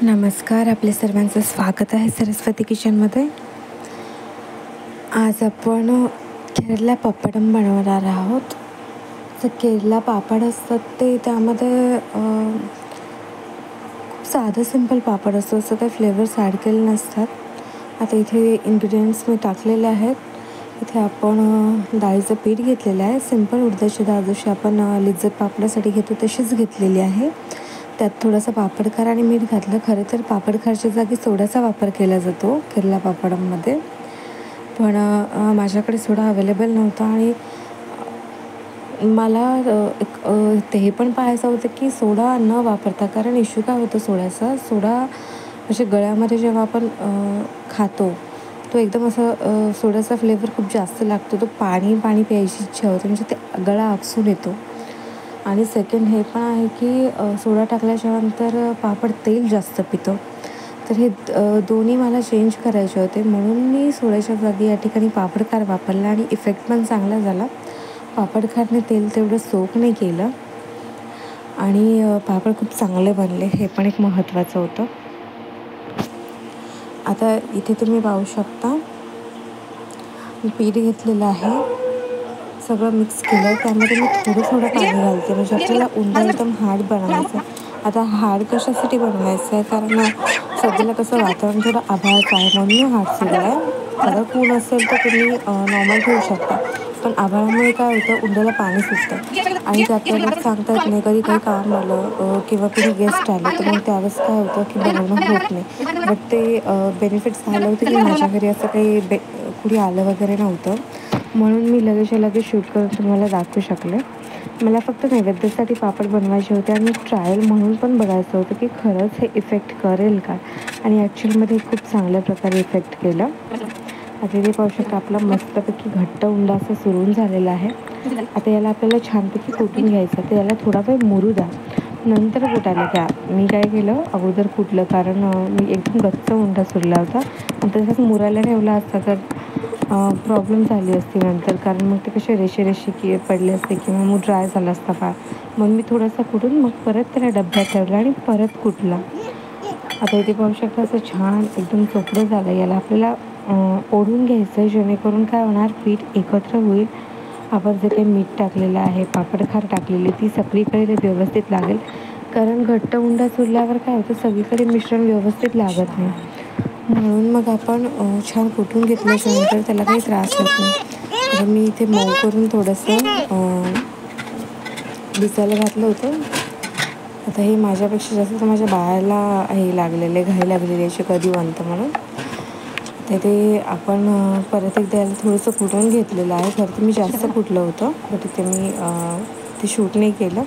नमस्कार, आपल्या सर्वांचं स्वागत आहे सरस्वती किचनमध्ये. आज आपण केरला पापडम बनवणार आहोत. जे केरला पापड असतात ते त्यामध्ये खूप साधं सिंपल पापड असतो, असं काही फ्लेवर्स ॲड केले नसतात. आता इथे इन्ग्रेडियंट्स मी टाकलेले आहेत. इथे आपण डाळीचं पीठ घेतलेलं आहे. सिंपल उडदाची डाळ जशी आपण लिज्जत पापडासाठी घेतो तशीच घेतलेली आहे. त्यात थोडासा पापडखार आणि मीठ घातलं. खरं तर पापडखारच्या जागी सोड्याचा वापर केला जातो केरला पापडमध्ये, पण माझ्याकडे सोडा अवेलेबल नव्हता आणि मला ते पण पाहायचं होतं की सोडा न वापरता, कारण इश्यू काय होतं सोड्याचा, सोडा म्हणजे गळ्यामध्ये जेव्हा आपण खातो तो एकदम असं सोड्याचा फ्लेवर खूप जास्त लागतो. तो पाणी पाणी प्यायची इच्छा होते, म्हणजे ते गळा आपसून येतो. आणि सेकंड हे पण आहे की सोडा टाकल्याच्यानंतर पापड तेल जास्त पितो. तर हे दोन्ही मला चेंज करायचे होते, म्हणून मी सोड्याच्या जागी या ठिकाणी पापडखार वापरला आणि इफेक्ट पण चांगला झाला. पापडखारने तेल तेवढं सोक नाही केलं आणि पापड खूप चांगले बनले, हे पण एक महत्त्वाचं होतं. आता इथे तुम्ही पाहू शकता मी पीठ घेतलेलं आहे, सगळं मिक्स केलं. त्यामध्ये मी थोडं पाणी घालते, म्हणजे आपल्याला उंडा एकदम हार्ड बनवायचं आहे. आता हार्ड कशासाठी बनवायचं आहे, कारण सध्याला कसं वातावरण थोडं आभाळाचं आहे, म्हणून मी हार्ड सुरू आहे. कडक ऊन असेल तर तुम्ही नॉर्मल ठेवू शकता, पण आभाळामुळे काय होतं, उंड्याला पाणी सुटतं आणि त्यात वेळेस सांगता येत नाही, कधी काही काम आलं किंवा कुणी गेस्ट आले तर मग त्यावेळेस काय होतं की बनवणं होत नाही. बट ते बेनिफिट्स झालं होतं की माझ्या घरी असं काही कुणी आलं वगैरे नव्हतं, म्हणून मी लगेचच्या लगेच शूट करून तुम्हाला दाखवू शकले. मला फक्त नैवेद्यासाठी पापड बनवायचे होते आणि ट्रायल म्हणून पण बघायचं होतं की खरंच हे इफेक्ट करेल का, आणि ॲक्च्युअलमध्ये खूप चांगल्या प्रकारे इफेक्ट केलं. आता इथे पाहू शकता आपला मस्तपैकी घट्ट उंडा असं सुरून झालेला आहे. आता याला आपल्याला छानपैकी कुटून घ्यायचं, तर याला थोडा वेळ मुरू द्या, नंतर कुटायला घ्या. मी काय केलं, अगोदर कुटलं, कारण मी एकदम गच्च उंडा सुरला होता आणि तसंच मुरायला ठेवला असता तर प्रॉब्लेम झाली असती नंतर, कारण मग ते कसे रेषे पडले असते किंवा मग ड्राय झाला असता फार. मग मी थोडासा कुटून मग परत त्याला डब्यात ठेवला आणि परत कुटला. आता इथे पाहू शकता असं छान एकदम चोपडं झालं. याला आपल्याला ओढून घ्यायचं आहे, जेणेकरून काय होणार, पीठ एकत्र होईल. आपण जे काही मीठ टाकलेलं आहे, पापडखार टाकलेली, ती सगळीकडे ते व्यवस्थित लागेल, कारण घट्ट उंडा चुरल्यावर काय होतं, सगळीकडे मिश्रण व्यवस्थित लागत नाही. म्हणून मग आपण छान कुटून घेतल्याच्यानंतर त्याला काही त्रास होत नाही. आता मी इथे मऊ करून थोडंसं भिजायला घातलं होतं. आता हे माझ्यापेक्षा जास्त तर माझ्या बाळाला हे लागलेले, घाई लागलेली याची कधी बनतं म्हणून. तर ते आपण परत एकदा याला थोडंसं कुटून घेतलेलं आहे. खरं तर मी जास्त कुटलं होतं, बट इथे मी ते शूट नाही केलं.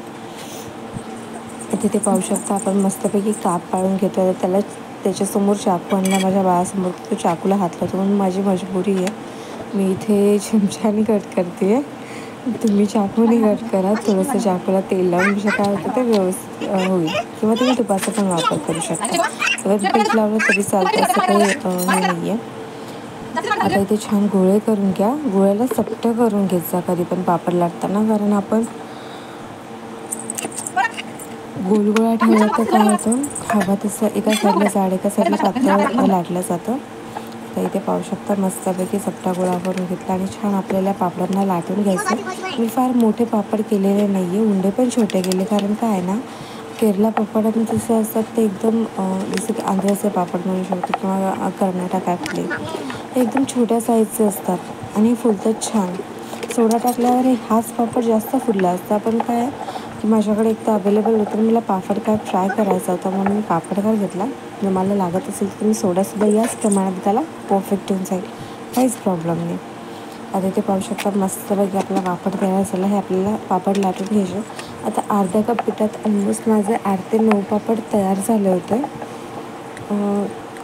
तिथे पाहू शकता आपण मस्तपैकी काप पाळून घेतो. त्याला त्याच्यासमोर चाकू आणला माझ्या बाळासमोर, तो चाकूला हात लावतो, म्हणून माझी मजबुरी आहे, मी इथे चमच्याने कट करते आहे. तुम्ही चाकूने कट करा, थोडंसं चाकूला तेल लावून, म्हणजे काय होतं ते व्यवस्थित होईल, किंवा तुम्ही तुपाचा पण वापर करू शकता. किंवा पीठ लावलं तरी चालतं, असं काही हे नाही आहे. आता इथे छान गोळे करून घ्या. गोळ्याला चपटं करून घेत जा कधी पण पापड लाटताना, कारण आपण गोलगोळा ठेवला तर काय होतं, हवा तसं एका साईडला जाड एका साईडला पातळ लाटलं जातं. तर इथे पाहू शकता मस्तपैकी चपटा गोळा करून घेतला आणि छान आपल्याला पापडांना लाटून घ्यायचं. मी फार मोठे पापड केलेले नाही आहे, उंडे पण छोटे केले, कारण काय आहे ना, केरला पापड जसे असतात ते एकदम जसं की आंध्राचे पापड म्हणू शकतो किंवा कर्नाटकातले, हे एकदम छोट्या साईजचे असतात आणि फुलतात छान. सोडा टाकल्यावर हाच पापड जास्त फुलला असता, पण काय की माझ्याकडे एक तर अवेलेबल होतं, मला पापडखार फ्राय करायचा होता, म्हणून मी पापडखार घेतला. जर मला लागत असेल तर मी सोडासुद्धा याच प्रमाणात त्याला परफेक्ट होऊन जाईल, काहीच प्रॉब्लेम नाही. आता इथे पाहू शकता मस्तपैकी आपला पापड तयार झाला. हे आपल्याला पापड लाटून घ्यायचे. आता अर्धा कप पिठात ऑलमोस्ट माझे 8 ते 9 पापड तयार झाले होते.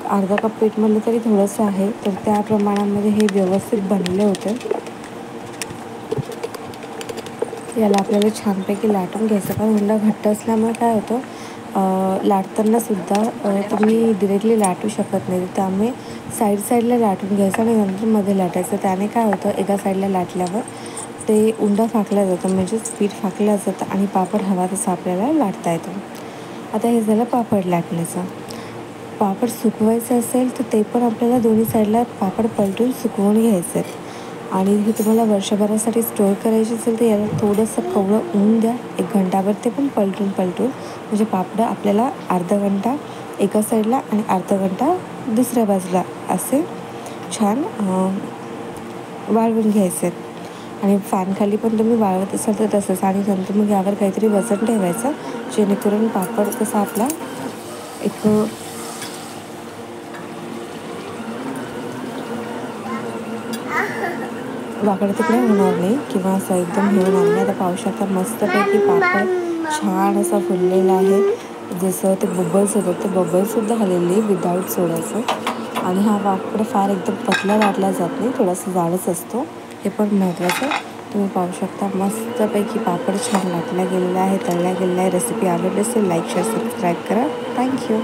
अर्धा कप पीठ म्हणलं तरी थोडंसं आहे, तर त्या प्रमाणामध्ये हे व्यवस्थित बनले होते. याला आपल्याला छानपैकी लाटून घ्यायचं, कारण उंडा घट्ट असल्यामुळे काय होतं, लाटतानासुद्धा तुम्ही डिरेक्टली लाटू शकत नाही, त्यामुळे साईडला लाटून घ्यायचं आणि नंतर मध्ये लाटायचं. त्याने काय होतं, एका साईडला लाटल्यावर ते उंडा फाकला जातं, म्हणजेच पीठ फाकलं जातं आणि पापड हवा तसा आपल्याला लाटता येतो. आता हे झालं पापड लाटण्याचं. पापड सुकवायचं असेल तर ते पण आपल्याला दोन्ही साईडला पापड पलटून सुकवून घ्यायचं आहे. आणि हे तुम्हाला वर्षभरासाठी स्टोअर करायची असेल तर याला थोडंसं कवळं ऊन द्या, 1 घंटाभर ते पण पलटून म्हणजे पापडं आपल्याला अर्धा घंटा एका साईडला आणि अर्धा घंटा दुसऱ्या बाजूला असे छान वाळवून घ्यायचे आहेत. आणि फॅनखाली पण तुम्ही वाळवत असाल तर तसंच. आणि नंतर मग यावर काहीतरी वजन ठेवायचं, जेणेकरून पापड कसा आपला एक वाकडं तिकडे होणार नाही किंवा असं एकदम हे होणार नाही. आता पाहू शकता मस्तपैकी पापड छान असा फुललेला आहे. जसं ते बबल्स होतात ते बबल्ससुद्धा आलेले विदाऊट सोडायचं. आणि हा पापड फार एकदम पतला लाटला जात नाही, थोडासा जाडच असतो, हे पण महत्त्वाचं. तुम्ही पाहू शकता मस्तपैकी पापड छान लाटला गेलेला आहे, तळला गेलेला आहे. रेसिपी आवडली असेल लाईक शेअर सबस्क्राईब करा. थँक्यू.